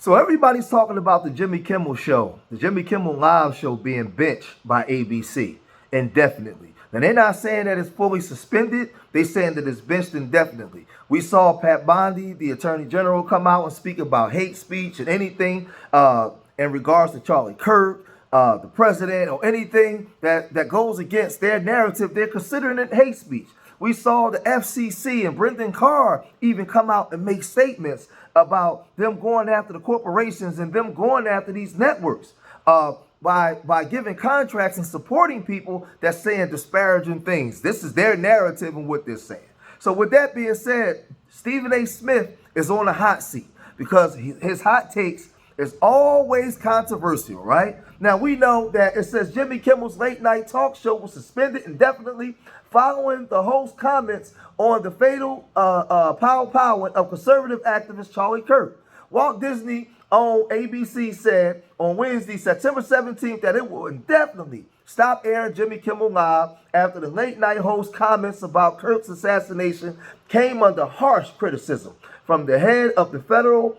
So everybody's talking about the Jimmy Kimmel show, the Jimmy Kimmel live show being benched by ABC indefinitely. Now they're not saying that it's fully suspended. They're saying that it's benched indefinitely. We saw Pat Bondi, the Attorney General, come out and speak about hate speech and anything in regards to Charlie Kirk, the president, or anything that goes against their narrative. They're considering it hate speech. We saw the FCC and Brendan Carr even come out and make statements about them going after the corporations and them going after these networks by giving contracts and supporting people that's saying disparaging things. This is their narrative and what they're saying. So with that being said, Stephen A. Smith is on the hot seat because his hot takes is always controversial, right? Now, we know that it says Jimmy Kimmel's late night talk show was suspended indefinitely following the host's comments on the fatal powwowing of conservative activist Charlie Kirk. Walt Disney on ABC said on Wednesday, September 17th, that it will indefinitely stop airing Jimmy Kimmel Live after the late night host's comments about Kirk's assassination came under harsh criticism from the head of the Federal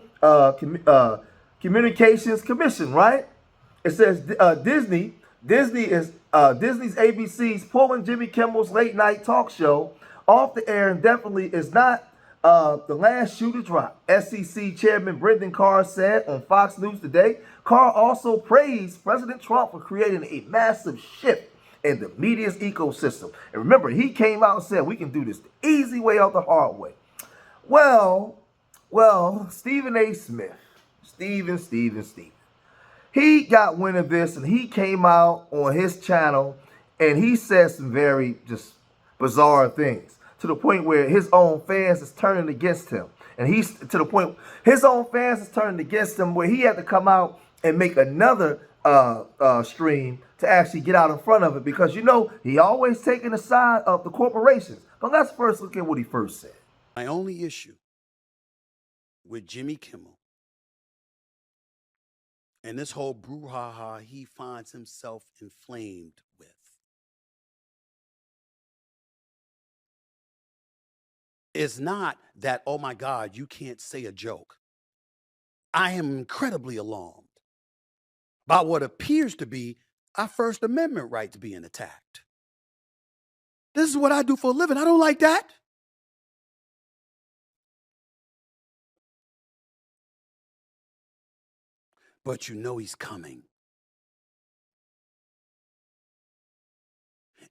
Communications Commission, right? It says Disney's ABC's pulling Jimmy Kimmel's late night talk show off the air indefinitely is not the last shoe to drop. SEC Chairman Brendan Carr said on Fox News today. Carr also praised President Trump for creating a massive shift in the media's ecosystem. And remember, he came out and said we can do this the easy way out the hard way. Well, Stephen A. Smith, Stephen. He got wind of this and he came out on his channel and he said some very just bizarre things to the point where his own fans is turning against him. And he's to the point his own fans is turning against him where he had to come out and make another stream to actually get out in front of it because, you know, he always taking the side of the corporations. But let's first look at what he first said. My only issue with Jimmy Kimmel and this whole brouhaha he finds himself inflamed with is not that, oh my God, you can't say a joke. I am incredibly alarmed by what appears to be our First Amendment rights being attacked. This is what I do for a living. I don't like that. But you know he's coming.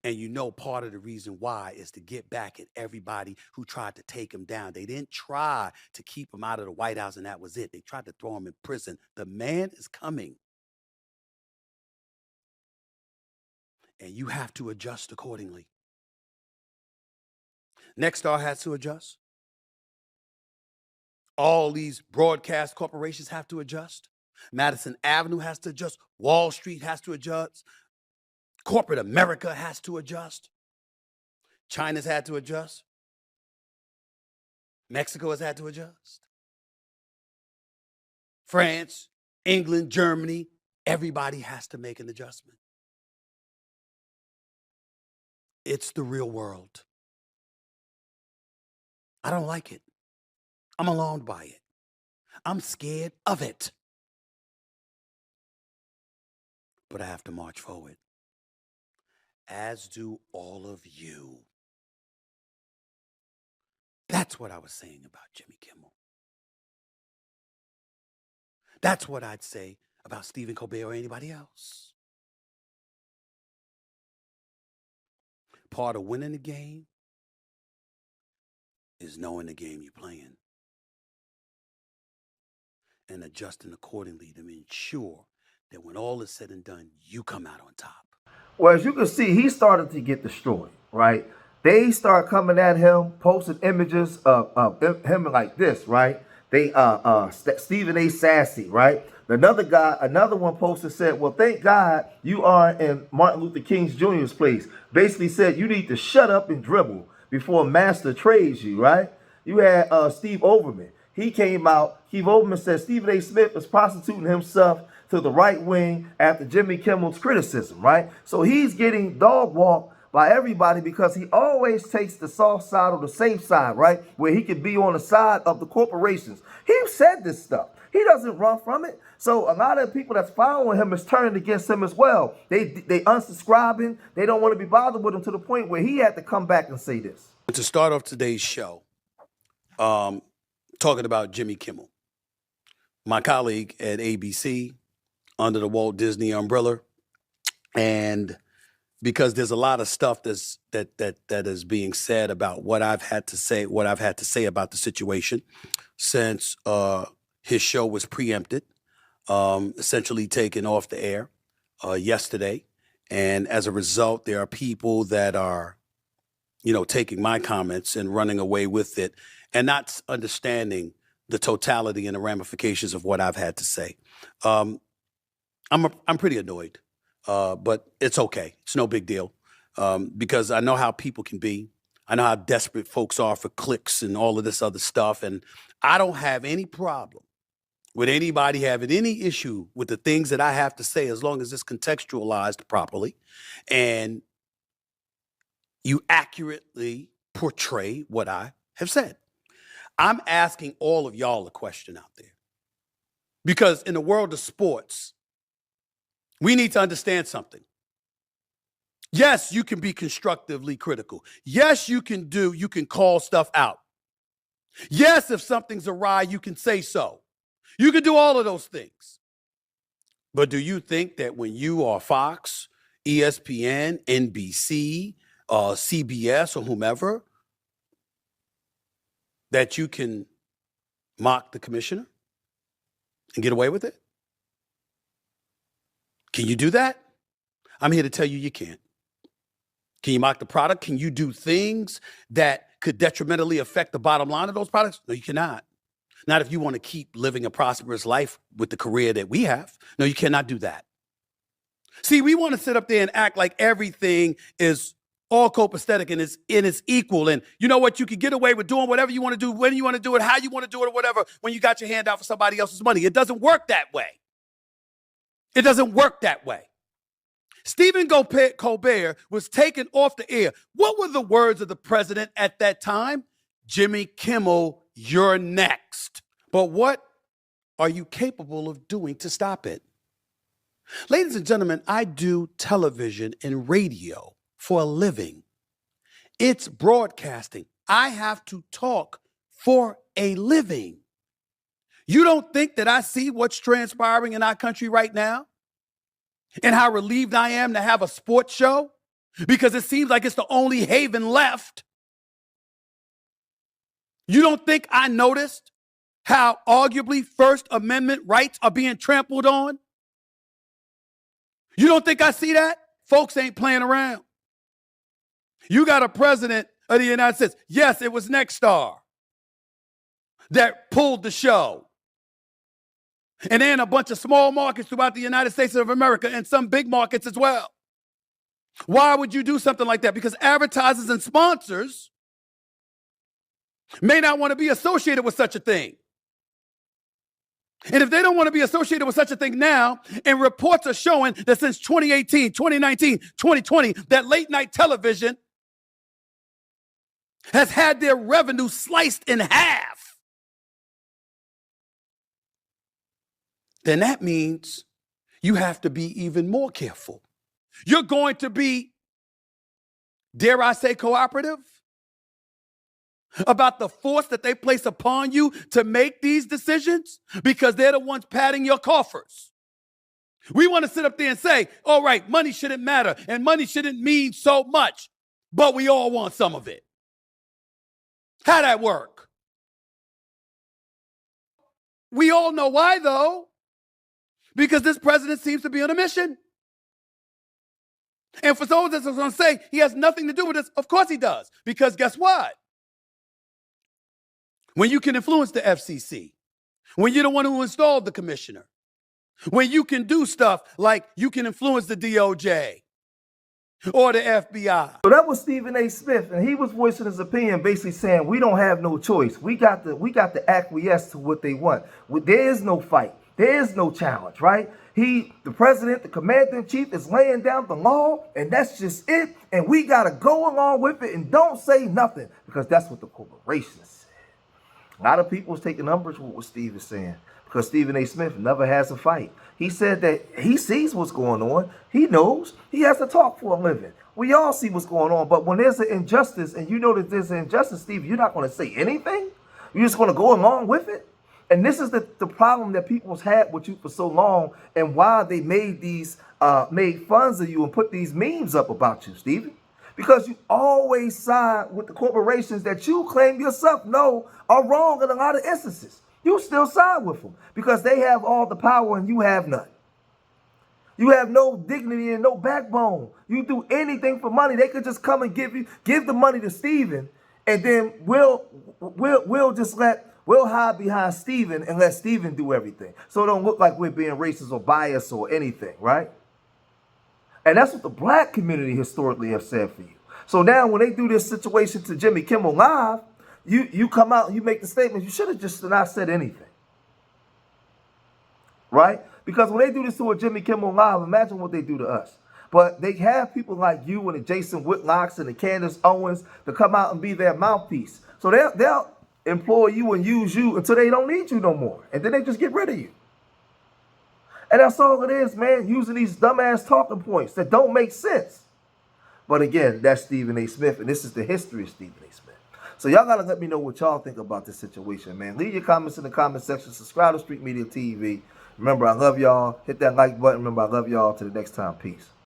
And you know part of the reason why is to get back at everybody who tried to take him down. They didn't try to keep him out of the White House and that was it. They tried to throw him in prison. The man is coming. And you have to adjust accordingly. Nexstar has to adjust. All these broadcast corporations have to adjust. Madison Avenue has to adjust. Wall Street has to adjust. Corporate America has to adjust. China's had to adjust. Mexico has had to adjust. France, England, Germany, everybody has to make an adjustment. It's the real world. I don't like it. I'm alarmed by it. I'm scared of it. But I have to march forward. As do all of you. That's what I was saying about Jimmy Kimmel. That's what I'd say about Stephen Colbert or anybody else. Part of winning the game is knowing the game you're playing and adjusting accordingly to ensure that when all is said and done, you come out on top. Well, as you can see, he started to get destroyed, right? They start coming at him, posting images of him like this, right? They Stephen A. Sassy, right? Another one posted said, well, thank God you are in Martin Luther King Jr.'s place. Basically said you need to shut up and dribble before master trades you, right? You had Steve Overman. He came out. Steve Overman said Stephen A. Smith is prostituting himself to the right wing after Jimmy Kimmel's criticism, right? So he's getting dog walked by everybody because he always takes the soft side or the safe side, right? Where he could be on the side of the corporations. He said this stuff. He doesn't run from it. So a lot of people that's following him is turning against him as well. They unsubscribing. They don't want to be bothered with him to the point where he had to come back and say this. To start off today's show, talking about Jimmy Kimmel, my colleague at ABC under the Walt Disney umbrella, and because there's a lot of stuff that is being said about what I've had to say about the situation since his show was preempted, essentially taken off the air yesterday. And as a result, there are people that are, taking my comments and running away with it and not understanding the totality and the ramifications of what I've had to say. I'm pretty annoyed. But it's okay. It's no big deal because I know how people can be. I know how desperate folks are for clicks and all of this other stuff. And I don't have any problem with anybody having any issue with the things that I have to say as long as it's contextualized properly and you accurately portray what I have said. I'm asking all of y'all a question out there because in the world of sports, we need to understand something. Yes, you can be constructively critical. Yes, you can call stuff out. Yes, if something's awry, you can say so. You can do all of those things. But do you think that when you are Fox, ESPN, NBC, CBS, or whomever, that you can mock the commissioner and get away with it? Can you do that? I'm here to tell you you can't. Can you mock the product? Can you do things that could detrimentally affect the bottom line of those products? No, you cannot. Not if you want to keep living a prosperous life with the career that we have. No, you cannot do that. See, we want to sit up there and act like everything is all copacetic and it's equal. And you know what? You can get away with doing whatever you want to do, when you want to do it, how you want to do it, or whatever, when you got your hand out for somebody else's money. It doesn't work that way. It doesn't work that way. Stephen Colbert was taken off the air. What were the words of the president at that time? Jimmy Kimmel, you're next. But what are you capable of doing to stop it? Ladies and gentlemen, I do television and radio for a living. It's broadcasting. I have to talk for a living. You don't think that I see what's transpiring in our country right now and how relieved I am to have a sports show because it seems like it's the only haven left? You don't think I noticed how arguably First Amendment rights are being trampled on? You don't think I see that? Folks ain't playing around. You got a president of the United States. Yes, it was Nexstar that pulled the show. And then a bunch of small markets throughout the United States of America and some big markets as well. Why would you do something like that? Because advertisers and sponsors may not want to be associated with such a thing. And if they don't want to be associated with such a thing now, and reports are showing that since 2018, 2019, 2020, that late night television has had their revenue sliced in half, then that means you have to be even more careful. You're going to be, dare I say, cooperative about the force that they place upon you to make these decisions because they're the ones padding your coffers. We want to sit up there and say, all right, money shouldn't matter and money shouldn't mean so much, but we all want some of it. How'd that work? We all know why, though, because this president seems to be on a mission. And for those that's going to say he has nothing to do with this, of course he does, because guess what? When you can influence the FCC, when you're the one who installed the commissioner, when you can do stuff like you can influence the DOJ or the FBI. So that was Stephen A. Smith, and he was voicing his opinion, basically saying we don't have no choice. We got to acquiesce to what they want. There is no fight. There is no challenge, right? The president, the commander-in-chief is laying down the law, and that's just it. And we got to go along with it and don't say nothing because that's what the corporations said. A lot of people is taking umbrage with what Steve is saying. because Stephen A. Smith never has a fight. He said that he sees what's going on. He knows. He has to talk for a living. We all see what's going on. But when there's an injustice and you know that there's an injustice, Steve, you're not going to say anything? You're just going to go along with it? And this is the problem that people's had with you for so long, and why they made these made funs of you and put these memes up about you, Stephen. Because you always side with the corporations that you claim yourself know are wrong in a lot of instances. You still side with them because they have all the power and you have none. You have no dignity and no backbone. You do anything for money. They could just come and give the money to Stephen, and then we'll hide behind Stephen and let Stephen do everything. So it don't look like we're being racist or biased or anything, right? And that's what the black community historically have said for you. So now when they do this situation to Jimmy Kimmel Live, you come out and you make the statement. You should have just not said anything. Right? Because when they do this to a Jimmy Kimmel Live, imagine what they do to us. But they have people like you and the Jason Whitlocks and the Candace Owens to come out and be their mouthpiece. So they'll employ you and use you until they don't need you no more. And then they just get rid of you. And that's all it is, man, using these dumbass talking points that don't make sense. But again, that's Stephen A. Smith, and this is the history of Stephen A. Smith. So y'all got to let me know what y'all think about this situation, man. Leave your comments in the comment section. Subscribe to Street Media TV. Remember, I love y'all. Hit that like button. Remember, I love y'all. Till the next time. Peace.